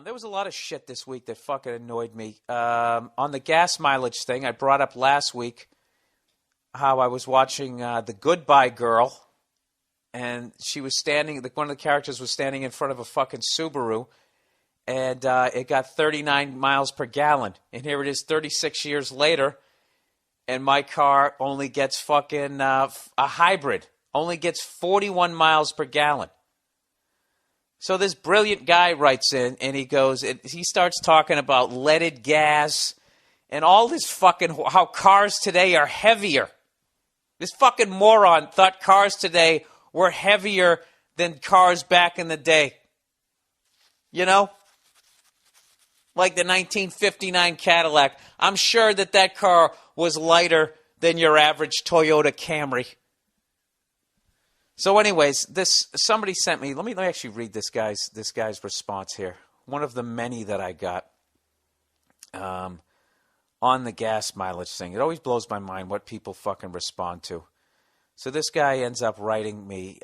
There was a lot of shit this week that fucking annoyed me. On the gas mileage thing, I brought up last week how I was watching The Goodbye Girl, and she was standing, one of the characters was standing in front of a fucking Subaru, and it got 39 miles per gallon. And here it is 36 years later, and my car only gets fucking, a hybrid, only gets 41 miles per gallon. So this brilliant guy writes in, and he starts talking about leaded gas and all this fucking, how cars today are heavier. This fucking moron thought cars today were heavier than cars back in the day. You know? Like the 1959 Cadillac. I'm sure that car was lighter than your average Toyota Camry. So anyways, somebody sent me, let me actually read this guy's response here. One of the many that I got on the gas mileage thing. It always blows my mind what people fucking respond to. So this guy ends up writing me.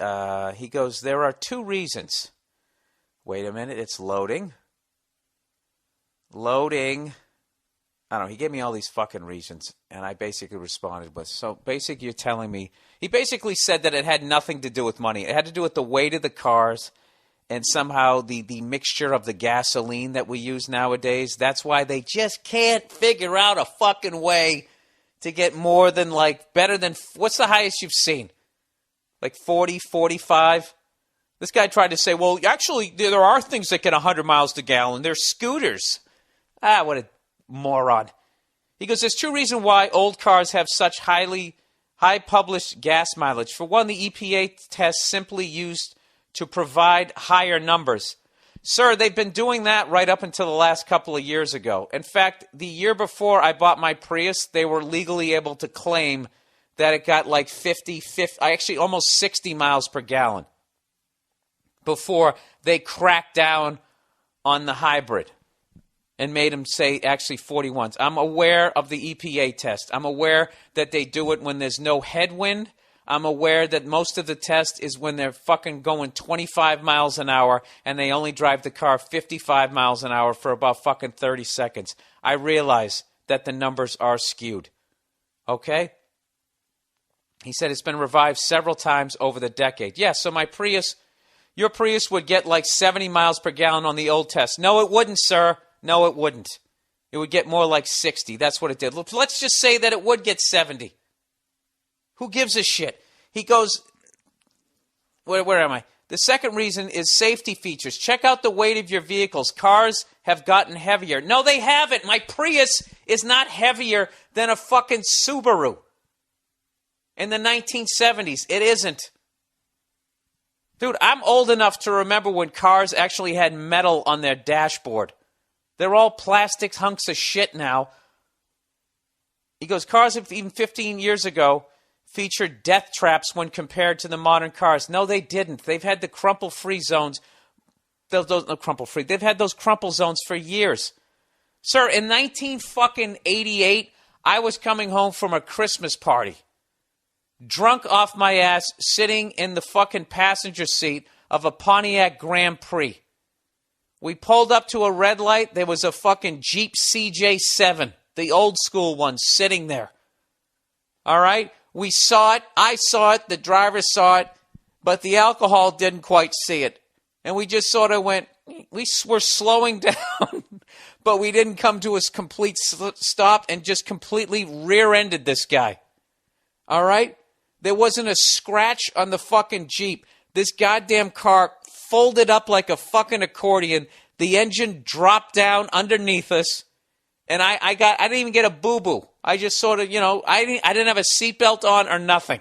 He goes, there are two reasons. Wait a minute, it's loading. Loading. I don't know, he gave me all these fucking reasons, and I basically responded with, so basically you're telling me, he basically said that it had nothing to do with money. It had to do with the weight of the cars and somehow the mixture of the gasoline that we use nowadays. That's why they just can't figure out a fucking way to get more than, better than, what's the highest you've seen? Like 40, 45? This guy tried to say, well, actually, there are things that get 100 miles to gallon. They're scooters. What a moron. He goes, there's two reasons why old cars have such high published gas mileage. For one, the EPA test simply used to provide higher numbers. Sir, they've been doing that right up until the last couple of years ago. In fact, the year before I bought my Prius, they were legally able to claim that it got like 50, actually almost 60 miles per gallon before they cracked down on the hybrid and made them say actually 41s. I'm aware of the EPA test. I'm aware that they do it when there's no headwind. I'm aware that most of the test is when they're fucking going 25 miles an hour and they only drive the car 55 miles an hour for about fucking 30 seconds. I realize that the numbers are skewed. Okay? He said it's been revived several times over the decade. Yeah, so my Prius, your Prius would get like 70 miles per gallon on the old test. No, it wouldn't, sir. No, it wouldn't. It would get more like 60. That's what it did. Let's just say that it would get 70. Who gives a shit? He goes, where am I? The second reason is safety features. Check out the weight of your vehicles. Cars have gotten heavier. No, they haven't. My Prius is not heavier than a fucking Subaru. In the 1970s, it isn't. Dude, I'm old enough to remember when cars actually had metal on their dashboard. They're all plastic hunks of shit now. He goes, cars even 15 years ago featured death traps when compared to the modern cars. No, they didn't. They've had the crumple-free zones. Crumple-free. They've had those crumple zones for years. Sir, in 1988, I was coming home from a Christmas party. Drunk off my ass, sitting in the fucking passenger seat of a Pontiac Grand Prix. We pulled up to a red light. There was a fucking Jeep CJ7, the old school one, sitting there. All right? We saw it. I saw it. The driver saw it. But the alcohol didn't quite see it. And we just sort of went, we were slowing down. But we didn't come to a complete stop and just completely rear-ended this guy. All right? There wasn't a scratch on the fucking Jeep. This goddamn car folded up like a fucking accordion. The engine dropped down underneath us. And I didn't even get a boo-boo. I just sort of, I didn't have a seatbelt on or nothing.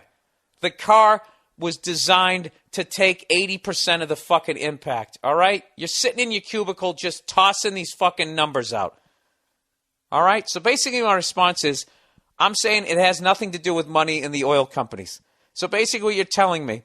The car was designed to take 80% of the fucking impact. All right? You're sitting in your cubicle just tossing these fucking numbers out. All right? So basically my response is, I'm saying it has nothing to do with money in the oil companies. So basically what you're telling me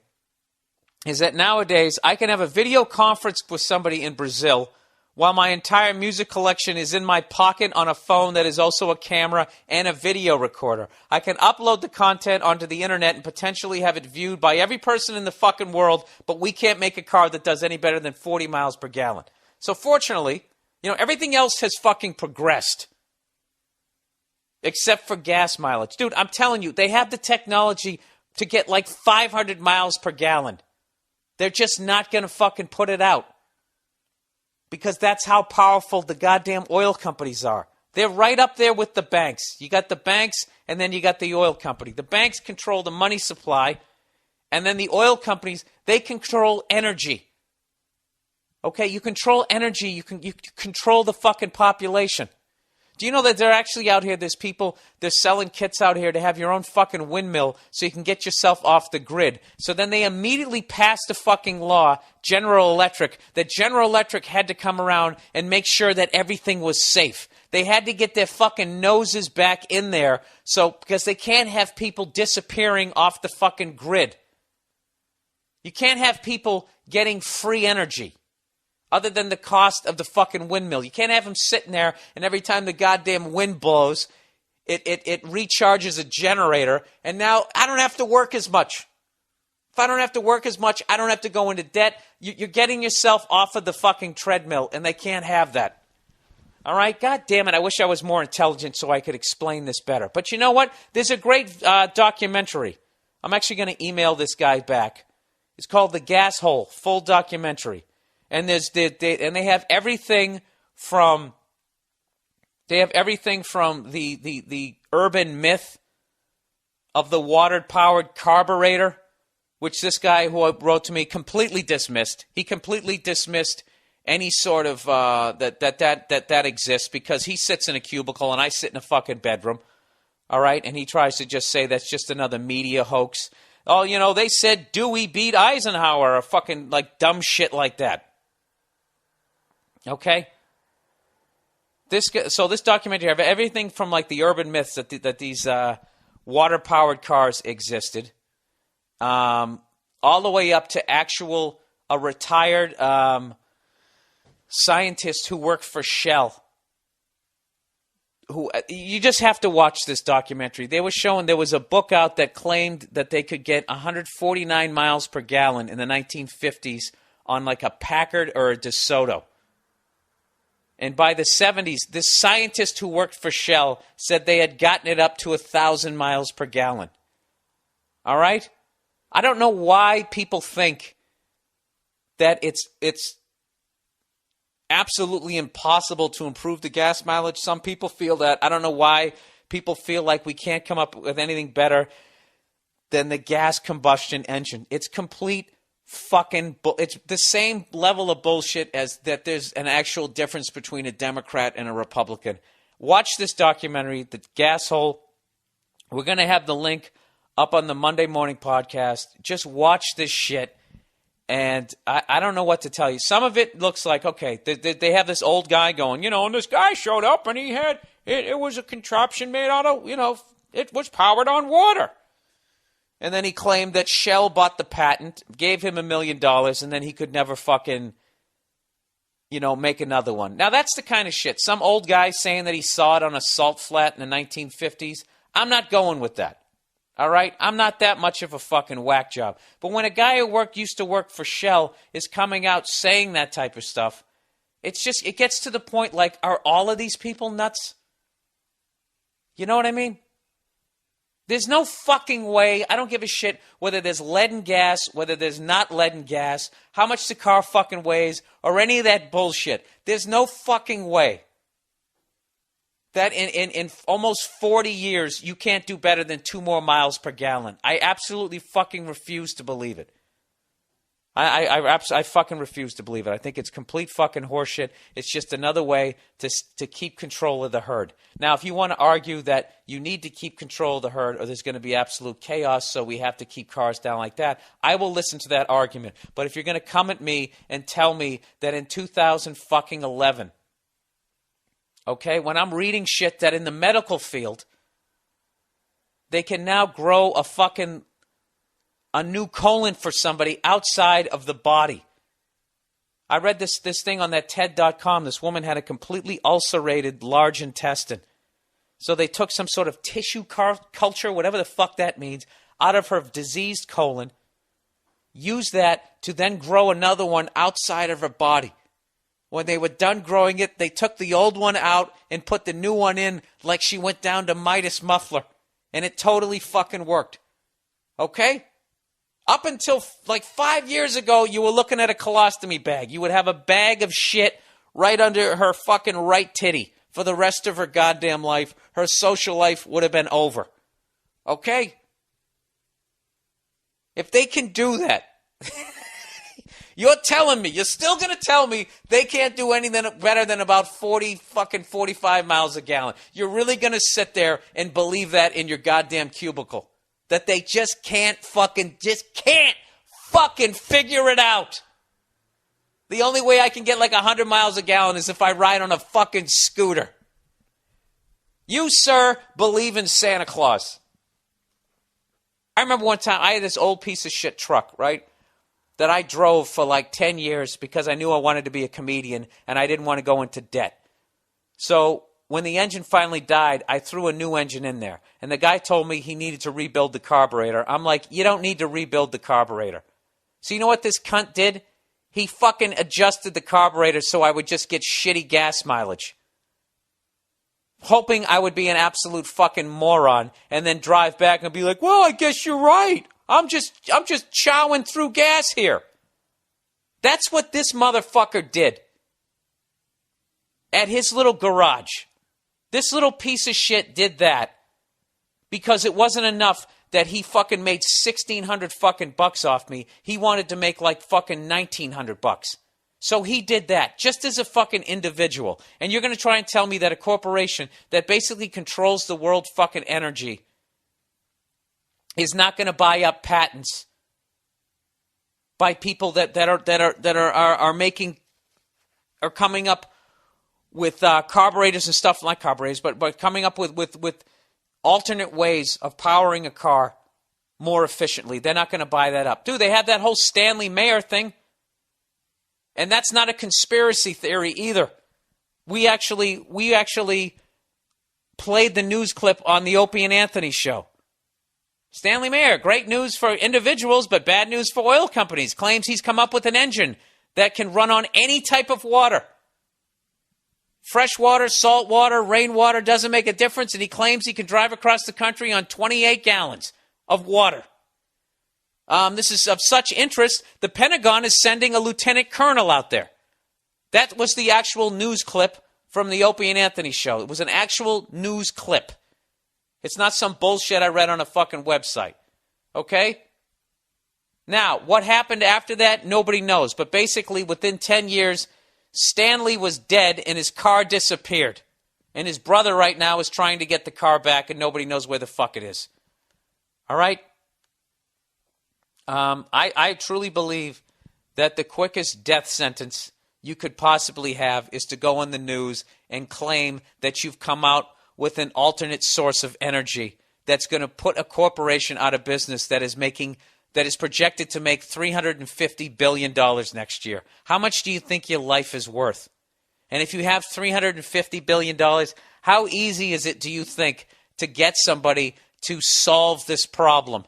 is that nowadays I can have a video conference with somebody in Brazil while my entire music collection is in my pocket on a phone that is also a camera and a video recorder. I can upload the content onto the internet and potentially have it viewed by every person in the fucking world, but we can't make a car that does any better than 40 miles per gallon. So fortunately, everything else has fucking progressed. Except for gas mileage. Dude, I'm telling you, they have the technology to get like 500 miles per gallon. They're just not going to fucking put it out. Because that's how powerful the goddamn oil companies are. They're right up there with the banks. You got the banks, and then you got the oil company. The banks control the money supply, and then the oil companies, they control energy. Okay, you control energy, you control the fucking population. Do you know that they're actually out here, there's people, they're selling kits out here to have your own fucking windmill so you can get yourself off the grid. So then they immediately passed a fucking law, General Electric, that General Electric had to come around and make sure that everything was safe. They had to get their fucking noses back in there because they can't have people disappearing off the fucking grid. You can't have people getting free energy. Other than the cost of the fucking windmill. You can't have them sitting there and every time the goddamn wind blows, it recharges a generator and now I don't have to work as much. If I don't have to work as much, I don't have to go into debt. You're getting yourself off of the fucking treadmill and they can't have that. All right? God damn it, I wish I was more intelligent so I could explain this better. But you know what? There's a great documentary. I'm actually going to email this guy back. It's called The Gas Hole, full documentary. And they have everything from the urban myth of the water-powered carburetor, which this guy who wrote to me completely dismissed. He completely dismissed any sort of that exists because he sits in a cubicle and I sit in a fucking bedroom. All right, and he tries to just say that's just another media hoax. Oh, they said Dewey beat Eisenhower or fucking like dumb shit like that. Okay? This documentary have everything from like the urban myths that these water-powered cars existed, all the way up to a retired scientist who worked for Shell. You just have to watch this documentary. They were showing there was a book out that claimed that they could get 149 miles per gallon in the 1950s on like a Packard or a DeSoto. And by the 70s, this scientist who worked for Shell said they had gotten it up to 1,000 miles per gallon. All right? I don't know why people think that it's absolutely impossible to improve the gas mileage. Some people feel that. I don't know why people feel like we can't come up with anything better than the gas combustion engine. It's complete fucking it's the same level of bullshit as that there's an actual difference between a Democrat and a Republican. Watch this documentary, The Gas Hole. We're going to have the link up on the Monday morning podcast. Just watch this shit. And I don't know what to tell you. Some of it looks like, okay, they have this old guy going, and this guy showed up and he had, it was a contraption made out of, it was powered on water. And then he claimed that Shell bought the patent, gave him $1 million, and then he could never fucking, make another one. Now, that's the kind of shit. Some old guy saying that he saw it on a salt flat in the 1950s. I'm not going with that. All right? I'm not that much of a fucking whack job. But when a guy who used to work for Shell is coming out saying that type of stuff, it gets to the point like, are all of these people nuts? You know what I mean? There's no fucking way. I don't give a shit whether there's lead in gas, whether there's not lead in gas, how much the car fucking weighs, or any of that bullshit. There's no fucking way that in almost 40 years you can't do better than 2 more miles per gallon. I absolutely fucking refuse to believe it. I fucking refuse to believe it. I think it's complete fucking horseshit. It's just another way to keep control of the herd. Now, if you want to argue that you need to keep control of the herd or there's going to be absolute chaos, so we have to keep cars down like that, I will listen to that argument. But if you're going to come at me and tell me that in 2011, okay, when I'm reading shit that in the medical field, they can now grow a new colon for somebody outside of the body. I read this thing on that TED.com. This woman had a completely ulcerated large intestine. So they took some sort of tissue culture, whatever the fuck that means, out of her diseased colon, used that to then grow another one outside of her body. When they were done growing it, they took the old one out and put the new one in like she went down to Midas Muffler. And it totally fucking worked. Okay? Up until like 5 years ago, you were looking at a colostomy bag. You would have a bag of shit right under her fucking right titty for the rest of her goddamn life. Her social life would have been over. Okay? If they can do that, you're telling me, you're still going to tell me they can't do anything better than about 45 miles a gallon. You're really going to sit there and believe that in your goddamn cubicle. That they just can't fucking figure it out. The only way I can get like 100 miles a gallon is if I ride on a fucking scooter. You, sir, believe in Santa Claus. I remember one time I had this old piece of shit truck, right, that I drove for like 10 years because I knew I wanted to be a comedian and I didn't want to go into debt. So when the engine finally died, I threw a new engine in there. And the guy told me he needed to rebuild the carburetor. I'm like, you don't need to rebuild the carburetor. So you know what this cunt did? He fucking adjusted the carburetor so I would just get shitty gas mileage. Hoping I would be an absolute fucking moron and then drive back and be like, well, I guess you're right. I'm just chowing through gas here. That's what this motherfucker did at his little garage. This little piece of shit did that because it wasn't enough that he fucking made $1,600 fucking bucks off me. He wanted to make like fucking $1,900 bucks. So he did that just as a fucking individual. And you're going to try and tell me that a corporation that basically controls the world fucking energy is not going to buy up patents by people that are coming up with carburetors and stuff, like carburetors, but coming up with alternate ways of powering a car more efficiently. They're not going to buy that up. Dude, they had that whole Stanley Mayer thing. And that's not a conspiracy theory either. We actually played the news clip on the Opie and Anthony show. Stanley Mayer, great news for individuals, but bad news for oil companies. Claims he's come up with an engine that can run on any type of water. Fresh water, salt water, rainwater, doesn't make a difference. And he claims he can drive across the country on 28 gallons of water. This is of such interest, the Pentagon is sending a lieutenant colonel out there. That was the actual news clip from the Opie and Anthony show. It was an actual news clip. It's not some bullshit I read on a fucking website. Okay? Now, what happened after that, nobody knows. But basically, within 10 years, Stanley was dead and his car disappeared. And his brother right now is trying to get the car back and nobody knows where the fuck it is. All right? I truly believe that the quickest death sentence you could possibly have is to go on the news and claim that you've come out with an alternate source of energy that's going to put a corporation out of business that is projected to make $350 billion next year. How much do you think your life is worth? And if you have $350 billion, how easy is it, do you think, to get somebody to solve this problem?